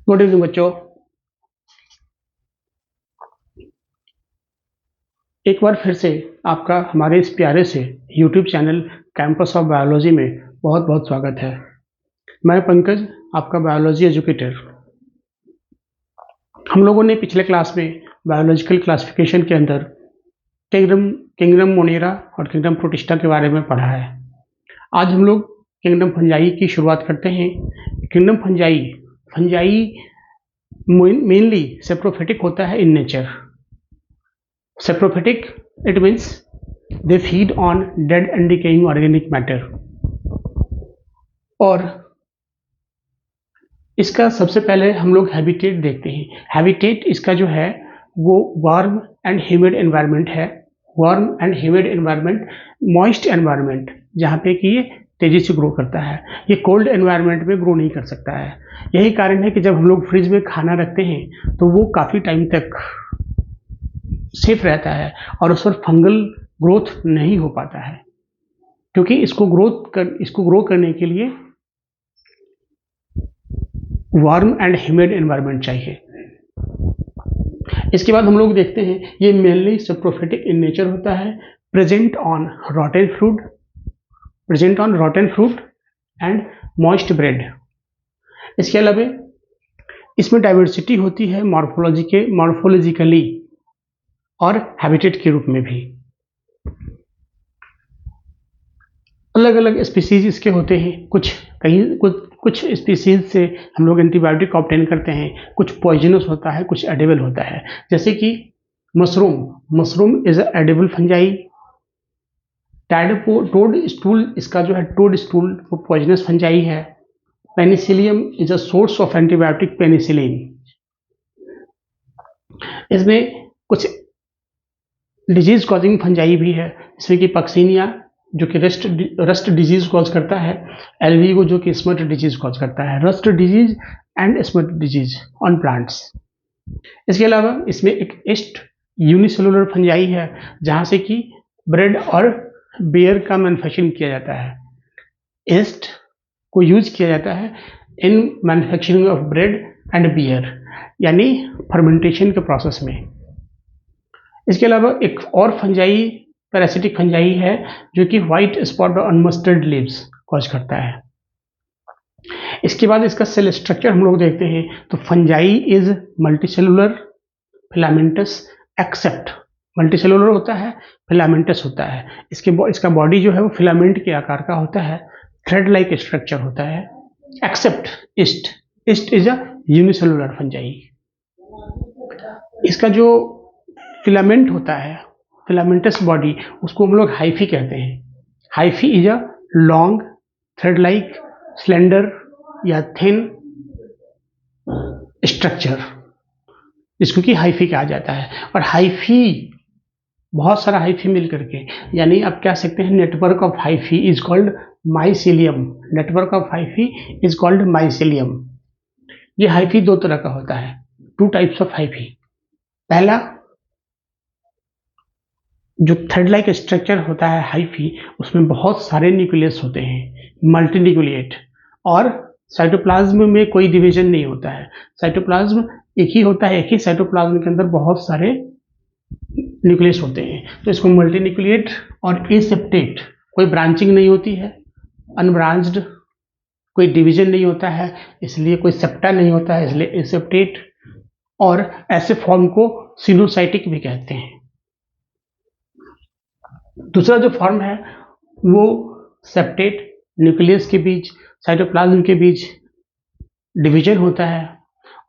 Good evening बच्चों। एक बार फिर से आपका हमारे इस प्यारे से YouTube channel campus of biology में बहुत बहुत स्वागत है। मैं पंकज, आपका बायोलॉजी एजुकेटर। हम लोगों ने पिछले क्लास में बायोलॉजिकल क्लासिफिकेशन के अंदर किंगडम किंगडम मोनेरा और किंगडम प्रोटिस्टा के बारे में पढ़ा है। आज हम लोग किंगडम फंजाई की शुरुआत करते हैं। किंगडम फंजाई मेनली सेप्रोफिटिक होता है in nature. Saprophytic, it means they feed on dead and decaying organic matter। और इसका सबसे पहले हम लोग हैबिटेट देखते हैं। हैबिटेट इसका जो है वो वार्म एंड ह्यूमिड एनवायरनमेंट है। Warm and humid environment, moist environment जहाँ पे कि ये तेजी से ग्रो करता है। ये कोल्ड एनवायरनमेंट में ग्रो नहीं कर सकता है। यही कारण है कि जब हम लोग फ्रिज में खाना रखते हैं तो वो काफ़ी टाइम तक सेफ रहता है और उस पर फंगल ग्रोथ नहीं हो पाता है, क्योंकि इसको ग्रो करने के लिए वार्म एंड ह्यूमिड एनवायरनमेंट चाहिए। इसके बाद हम लोग देखते हैं ये मेनली सप्रोफिटिक इन नेचर होता है, present on रॉटन fruit and moist bread. इसके अलावा इसमें डाइवर्सिटी होती है मॉर्फोलॉजिकली और हैबिटेट के रूप में भी। अलग अलग स्पीसीज इसके होते हैं। कुछ स्पीसीज से हम लोग एंटीबायोटिक ऑब्टेन करते हैं, कुछ पॉइजनस होता है, कुछ एडिबल होता है। जैसे कि mushroom is a edible fungi. Toadstool, इसका जो है टोड स्टूल वो पॉइजनस फंजाई है। Penicillium is a source of antibiotic penicillin. इसमें कुछ डिजीज कॉजिंग फंजाई भी है, इसमें कि पक्सीनिया जो कि रस्ट डिजीज कॉज करता है, एल्विगो जो कि स्मट डिजीज कॉज करता है। Rust disease and smut disease on plants. इसके अलावा इसमें एक एस्ट यूनिसेलुलर फंजाई है, जहाँ से कि ब्रेड और बियर का मैन्युफैक्चरिंग किया जाता है। एस्ट को यूज किया जाता है in manufacturing of bread and beer, यानी फर्मेंटेशन के प्रोसेस में। इसके अलावा एक और फंजाई पैरासिटिक फंजाई है जो कि व्हाइट स्पॉट और अनमस्टर्ड लीव्स कॉज करता है। इसके बाद इसका सेल स्ट्रक्चर हम लोग देखते हैं तो fungi is multicellular filamentous except. Multicellular होता है, फिलामेंटस होता है। इसका बॉडी जो है वो फिलामेंट के आकार का होता है, थ्रेड लाइक स्ट्रक्चर होता है, except yeast is a unicellular fungi. इसका जो फिलामेंट होता है, फिलामेंटस बॉडी, उसको हम लोग हाइफी कहते हैं। Hyphae is a long thread like slender या थिन स्ट्रक्चर, जिसको कि हाइफी कहा जाता है। और हाइफी, बहुत सारा हाइफी मिल करके, यानी आप कह सकते हैं network of hyphae is called mycelium. Network of hyphae is called mycelium. ये हाइफी दो तरह का होता है, टू टाइप्स ऑफ हाइफी। पहला जो थ्रेड लाइक स्ट्रक्चर होता है हाइफी, उसमें बहुत सारे न्यूक्लियस होते हैं, मल्टी न्यूक्लिएट। और साइटोप्लाज्म में कोई डिवीजन नहीं होता है। साइटोप्लाज्म एक ही होता है, एक ही साइटोप्लाज्म के अंदर बहुत सारे न्यूक्लियस होते हैं, तो इसको मल्टी न्यूक्लिएट और एसेप्टेट, कोई ब्रांचिंग नहीं होती है, अनब्रांच्ड, कोई डिवीजन नहीं होता है, इसलिए कोई सेप्टा नहीं होता है, इसलिए एसेप्टेट। और ऐसे फॉर्म को सिनोसाइटिक भी कहते हैं। दूसरा जो फॉर्म है वो सेप्टेट, न्यूक्लियस के बीच, साइटोप्लाज्म के बीच डिवीजन होता है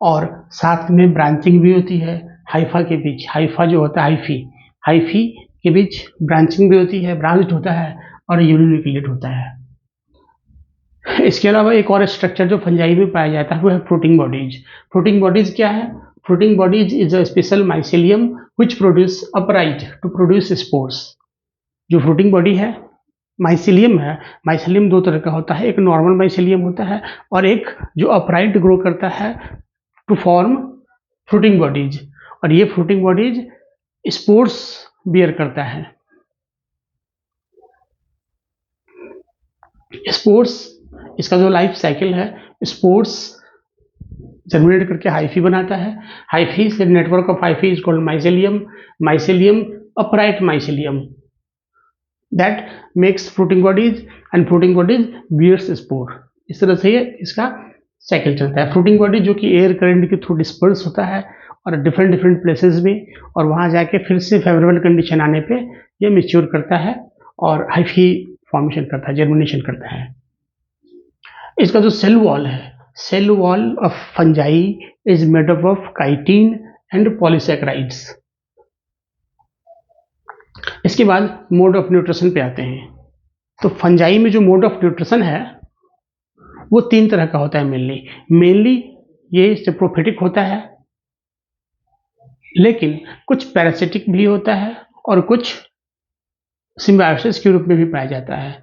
और साथ में ब्रांचिंग भी होती है हाइफा के बीच। हाइफा जो होता है हाइफी के बीच ब्रांचिंग भी होती है, ब्रांच्ड होता है और यूनिन्यूक्लिएट होता है। इसके अलावा एक और स्ट्रक्चर जो फंजाई में पाया जाता है वो है फ्रूटिंग बॉडीज। फ्रूटिंग बॉडीज क्या है? Fruiting bodies is a special mycelium which produce upright to produce spores. जो फ्रूटिंग बॉडी है माइसेलियम है, माइसेलियम दो तरह का होता है, एक नॉर्मल माइसेलियम होता है और एक जो अपराइट ग्रो करता है टू फॉर्म फ्रूटिंग बॉडीज। और ये फ्रूटिंग बॉडीज स्पोर्स बियर करता है। स्पोर्स, इसका जो लाइफ साइकिल है, स्पोर्स जर्मिनेट करके हाइफी बनाता है। हाइफी से network of hyphae is called mycelium. Mycelium upright mycelium that makes fruiting bodies and fruiting bodies bears spore. इस तरह से इसका साइकिल चलता है। फ्रूटिंग बॉडी जो कि एयर करंट के थ्रू डिस्पर्स होता है और डिफरेंट डिफरेंट प्लेसेस में, और वहाँ जाके फिर से फेवरेबल कंडीशन आने पे ये मैच्योर करता है और हाइफी फॉर्मेशन करता है, जर्मिनेशन करता है। इसका जो सेल वॉल है, cell wall of fungi is made up of chitin and polysaccharides. इसके बाद मोड ऑफ न्यूट्रिशन पे आते हैं। तो फंजाई में जो मोड ऑफ न्यूट्रिशन है वो 3 तरह का होता है मेनली ये सेप्रोफिटिक होता है, लेकिन कुछ पैरासिटिक भी होता है और कुछ सिम्बायोसिस के रूप में भी पाया जाता है।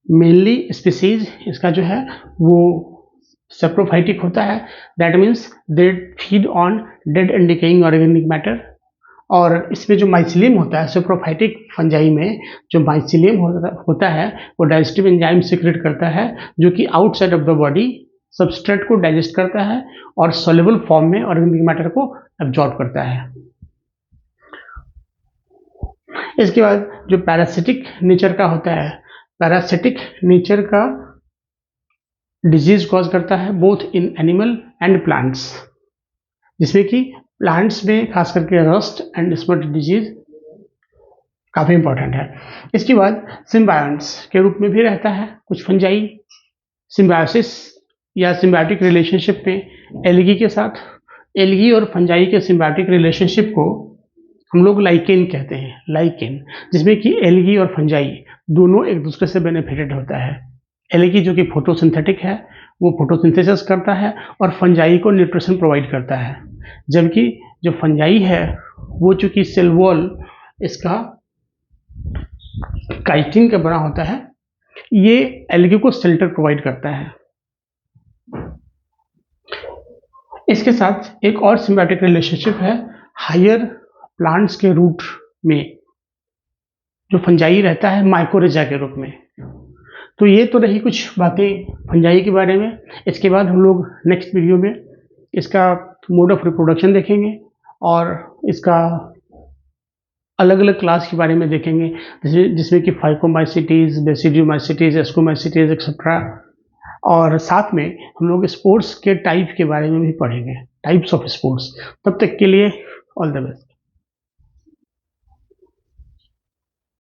मेनली स्पीसीज इसका जो है वो सेप्रोफाइटिक होता है, that means they feed on dead and decaying organic matter. और इसमें जो माइसिलियम होता है, सेप्रोफाइटिक फंजाई में जो माइसिलियम होता है वो डाइजेस्टिव एंजाइम सीक्रेट करता है जो कि outside of the body substrate को डाइजेस्ट करता है और सॉल्युबल फॉर्म में ऑर्गेनिक मैटर को एब्जॉर्ब करता है। इसके बाद जो पैरासिटिक नेचर का होता है, पैरासिटिक नेचर का डिजीज कॉज करता है both in animal and plants, जिसमें कि प्लांट्स में खास करके रस्ट एंड स्पॉट डिजीज काफ़ी इंपॉर्टेंट है। इसके बाद सिम्बायोंट्स के रूप में भी रहता है कुछ फंजाई। सिम्बायोसिस या सिम्बायोटिक रिलेशनशिप में एल्गी के साथ, एल्गी और फंजाई के सिम्बायोटिक रिलेशनशिप को हम लोग लाइकेन कहते हैं, लाइकेन, जिसमें कि एल्गी और फंजाई दोनों एक दूसरे से बेनिफिटेड होता है। एल्गी जो कि फोटोसिंथेटिक है वो फोटोसिंथेसिस करता है और फंजाई को न्यूट्रिशन प्रोवाइड करता है, जबकि जो फंजाई है वो चूंकि सेल वॉल इसका काइटिन का बना होता है, ये एल्गी को शेल्टर प्रोवाइड करता है। इसके साथ एक और सिम्बायोटिक रिलेशनशिप है हायर प्लांट्स के रूट में जो फंजाई रहता है माइकोरेजा के रूप में। तो ये तो रही कुछ बातें फंजाई के बारे में। इसके बाद हम लोग नेक्स्ट वीडियो में इसका मोड ऑफ रिप्रोडक्शन देखेंगे और इसका अलग अलग क्लास के बारे में देखेंगे, जिसमें कि फाइकोमाइसिटीज, बेसिडियोमाइसिटीज, एस्कोमाइसिटीज एक्सेट्रा। और साथ में हम लोग स्पोर्ट्स के टाइप के बारे में भी पढ़ेंगे, टाइप्स ऑफ स्पोर्ट्स। तब तक के लिए ऑल द बेस्ट।